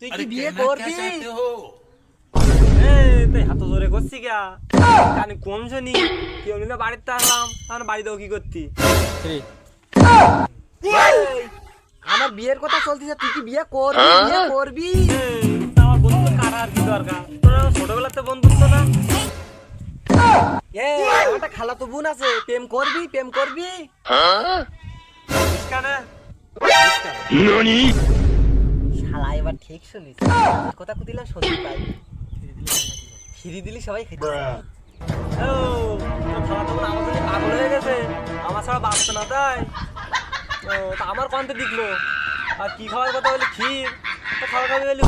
তুই কি বিয়ে করবি? তুই হাত জোরে করছি গা কানে কম শুনি কেউ নিলে বাড়িতে আসলাম আর বাড়িতেও কি করতি? আমার বিয়ের কথা চলতেছে, তুই কি বিয়ে করবি? বিয়ে করবি? আমার বন্ধু কারা আর কি দরকার? তোরা ছোটবেলাতে বন্ধুত্ব না? আমার একটা খালাতো বোন আছে, প্রেম করবি? প্রেম করবি? শালা এবার ঠিক শুনিস, কথা কুতিলা শুনতে পাই, ফিরি দিলি সবাই খেতে পাগল হয়ে গেছে, আমার ছাড়া বাঁচতো না তাই? তা আমার কন্তে দিকলো আর কি খাওয়ার কথা বলি ক্ষীর, তো খাওয়া খাবি বলি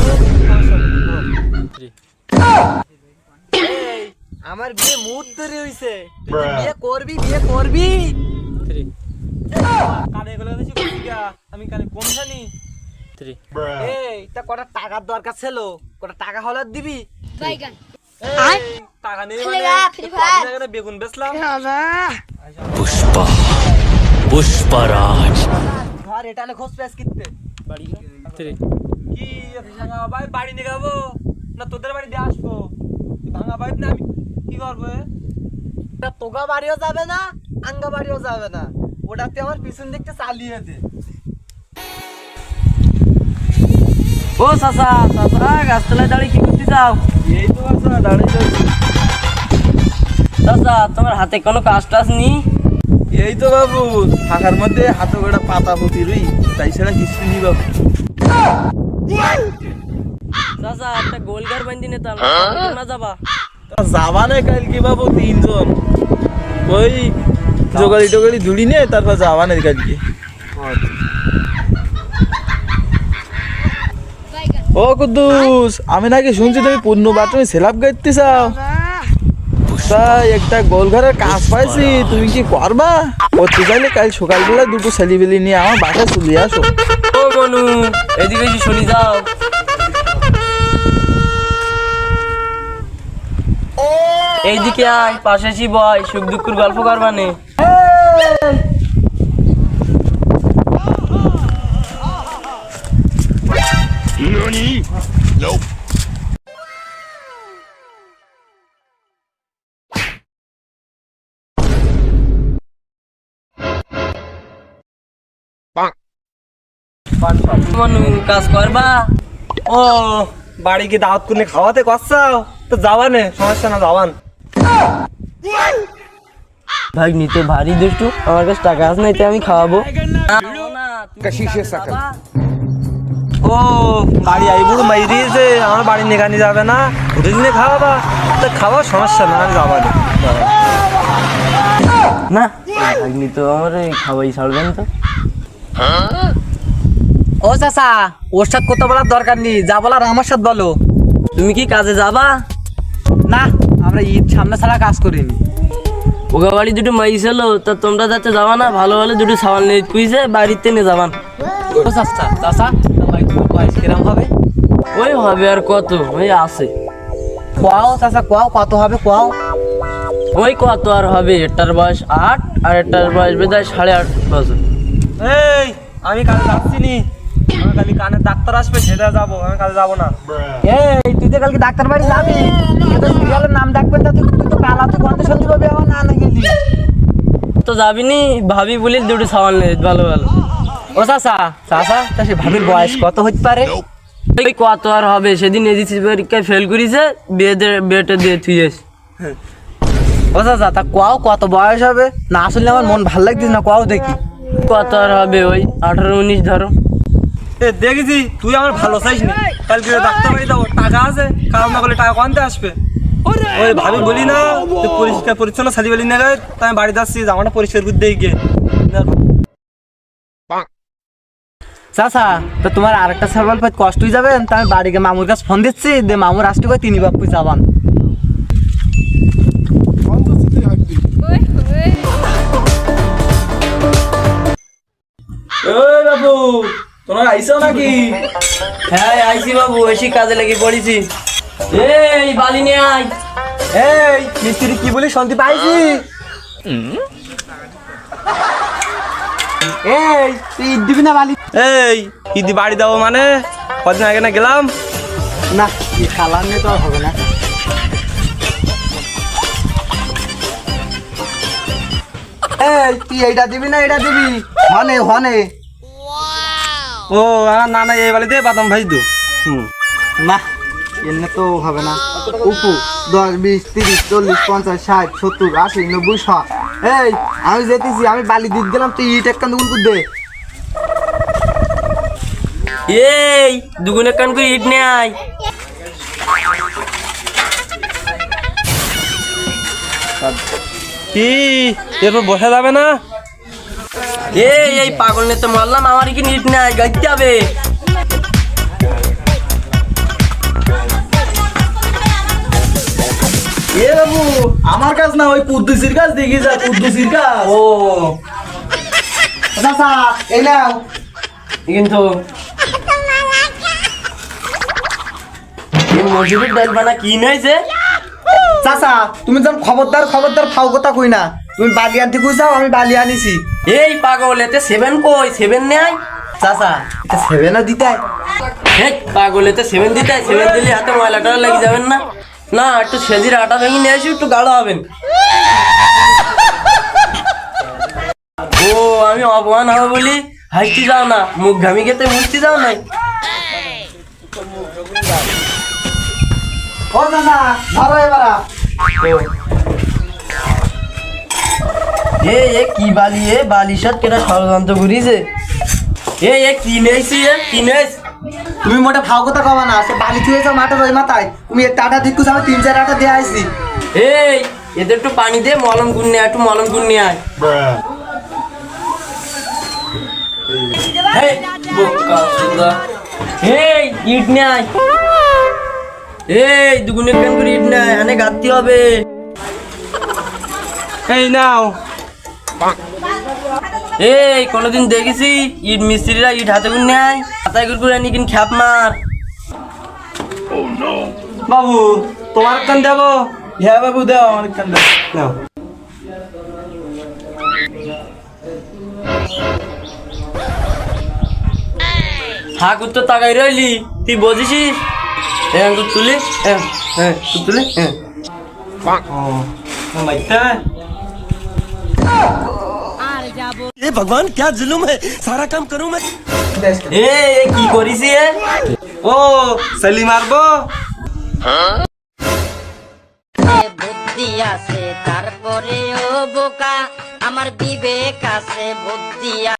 আমার বিয়ে মুড ধরে হইছে, তুই কি বিয়ে করবি? বিয়ে করবি? কানে এগুলো বেশি করছি গা, আমি কানে কম জানি। তা কটা টাকার দরকার ছিল, কটা টাকা হলে দিবি? টাকা নেই মানে বেগুন বেচলাম। পুষ্পরাজ ধর এটা হলে খোঁজ পেস কিনতে কি ভাঙা ভাই বাড়ি নিয়ে যাবো না তোদের বাড়ি দিয়ে আসবো? ভাঙা ভাই না আমি কি করবো? তোগা বাড়িও যাবে না, আঙ্গা বাড়িও যাবে না, ওটাতে আমার পিছন দিকটা চালিয়ে দে। ও চাচা, চাচা গাছতলায় দাঁড়িয়ে কি করতে চাও? এই তো চাচা দাঁড়িয়ে যাচ্ছি। চাচা তোমার হাতে কোনো কাজ টাজ নেই? এই তো বাবু ফাঁকার মধ্যে হাতে গোটা পাতা পুঁতি রুই, তাই ছাড়া কিছু নেই বাবু। চাচা একটা গোলঘর বান্ধি নিতাম না, যাবা? যাবা না কালকে বাবু তিনজন, ওই জোগাড়ি টোগাড়ি ধুড়ি নে তারপর যাবা না কালকে। ও কুদ্দুস, আমি নাকি শুনছি তুমি পূর্ণ বাটনে সেলাপ গাইতে চাও, তাই একটা গোলঘরের কাজ পাইছি, তুমি কি করবা? করতে চাইলে কাল সকালবেলা দুটো ছেলেবেলি নিয়ে আমার বাসায় চলে আসো। ও মনু, এদিকে এসে শুনি যাও। এইদিকে আয়, পাশে এসে বয়, সুখ দুঃখের গল্প করবানে। মনু কাজ করবা? ও বাড়ি কি দাওয়াত করে খাওয়াতে করছাও? তো যাবানে, সমস্যা না, যাবান। ভাই নিতে ভারী দুষ্টু, আমার কাছে টাকা আছে নাই, তাই আমি খাওয়াবো না। ও বাড়ি আইবুড়ো মাই দিয়েছে, আমার বাড়ি নেখানি যাবে না, ঘুরে দিনে খাওয়াবা, তো খাওয়া সমস্যা না, আমি যাবা না ভাই নিতে আমার খাওয়াই ছাড়বেন তো। ও চাচা, ওর সাথে কথা বলার দরকার নেই, যা বলার আমার সাথে বলো। তুমি কি কাজে যাবা? না, আমরা ঈদ সামনে ছাড়া কাজ করিনি। ওগা বাড়ি দুটো মাই ছিল, তা তোমরা যাতে যাবা না, ভালো ভালো দুটো সামান নিয়ে কুইছে বাড়িতে নিয়ে যাবান। ও চাচা, চাচা ভাই তোমার বয়স কিরম হবে? ওই হবে আর কত, ওই আছে। কোয়াও চাচা, কোয়াও কত হবে কোয়াও? ওই কত আর হবে, একটার বয়স 8 আর একটার বয়স বেদায় 8.5 বছর। এই আমি কাল যাচ্ছি নি, আমার কালি কানের ডাক্তার আসবে, সেটা যাবো, আমি কাল যাবো না। এই তুই তো কালকে ডাক্তার বাড়ি যাবি, সিরিয়ালের নাম ডাকবেন না, তুই তো কালা তো কন্ডিশন দিবি, আমার না না গেলি তো যাবিনি, ভাবি বলি দুটো সামান নিয়ে ভালো ভালো। ও চাচা, চাচা তা সে ভাবির বয়স কত হতে পারে? ওই কত আর হবে, সেদিন এসিসি পরীক্ষায় ফেল করেছে, বিয়েটা দিয়ে থুয়েছে। ও চাচা তা কোয়াও কত বয়স হবে? না আসলে আমার মন ভাল লাগতিস না, কোয়াও দেখি। কত আর হবে, ওই 18-19 ধরো। এ দেখেছি তুই আমার ভালো চাইস নি, কালকে ডাক্তার বাড়ি যাবো, টাকা আছে, কারণ না করলে টাকা কোনতে আসবে? ওই ভাবি বলি না তুই পরিষ্কার পরিচ্ছন্ন সাজি বলি না, তাই আমি বাড়ি যাচ্ছি, জামাটা পরিষ্কার করে দিয়ে গিয়ে। চাচা তো তোমার আরেকটা সার্ভাল পাই কষ্ট হয়ে যাবেন, তা আমি বাড়িকে মামুর কাছে ফোন দিচ্ছি, দে মামুর আসতে করে তিনি বাপ্পু যাবান। ওই বাবু তোমরা আইসো নাকি? হ্যাঁ আইসি বাবু, এসি কাজে লেগে পড়েছি। এই বালি নিয়ে আয়। এই মিস্ত্রি কি বলি শান্তি পাইছি? এই তুই ঈদ দিবি না বালি? এই ঈদি বাড়ি যাবো মানে কদিন আগে না গেলাম। না এই কালার নিয়ে তো আর হবে না। এই তুই এইটা দিবি না এটা দিবি? হনে হনে ও না না এই বাড়িতে বাদাম ভাই দো। না এমনি তো হবে না। উপু 10 20 30 40 50 60 70 80 90 100। এই আমি যেতেছি, আমি বালি দিতে গেলাম, তুই ইট একটা দুগুন করে দে। এই দুগুনে কান করে ইট নিয়ে আয়। কি এরপর বসা যাবে না? এই পাগল নিয়ে তো মারলাম, আমার কি ইট নেই, গাইতে হবে। এ বাবু, আমার কাজ না, ওই কুদ্দুসির কাজ দেখি যা, কুদ্দুসির কাজ। ও চাচা এই নাও। কিন্তু মজুরির ডাল বানা কি নইছে? চাচা তুমি যেন খবরদার খবরদার ফাও কথা কই না। তুমি বালি আনতে কইছাও, আমি বালি আনিছি। এই পাগল এতে 7 কই 7 নেই? চাচা এটা 7 দিতে হয়? এই পাগল এতে 7 দিতে হয়, 7 দিলে হাতে ময়লাটা লেগে যাবেন না? না একটু সেজির আটা ভেঙে নিয়ে আসি, একটু গাঢ় হবেন। ও আমি অপমান হবে বলি হাসতে যাও না, মুখ ঘামি খেতে মুছতে যাও নাই। ও চাচা ধরো এবারা। এ কি বালি, এ বালিশাত কেটা ষড়যন্ত্র করিছে। এ কি নেইছি, এ কি নেইছ? তুমি মোটে ফাও কথা কবা না। সে বালি থুয়েছো মাঠের ওই মাথায়, তুমি একটা আটা দিকুছ, আমি 3 4 আটা দিয়ে আইছি। এই এদের একটু পানি দিয়ে মলম গুন নিয়ে আয়, একটু মলম গুন নিয়ে আয়। এই বোকা সুদা, এই ইট নিয়ে আয়। এই দুগুনে কেন করে ইট নিয়ে আয়, অনেক গাঁথতে হবে। এই নাও। এই কোনোদিন দেখেছি ইট মিস্ত্রিরা ইট হাতে গুন নেয়, হাতায় করে আনি কিন খ্যাপ মার। বাবু তোমার কান দেবো। হ্যাঁ বাবু, দাও আমার কান দাও। নাও। হাক উত্তর তাকাই রইলি, তুই বুঝিস? আঙ্গুর তুলে তুলে ও মাইতা। ये भगवान क्या जुल्म है, सारा काम करूं मैं। এই কি করিস এ? ও সেলি মারবো। বুদ্ধি আছে তারপরে ও বোকা, আমার বিবেক আছে বুদ্ধি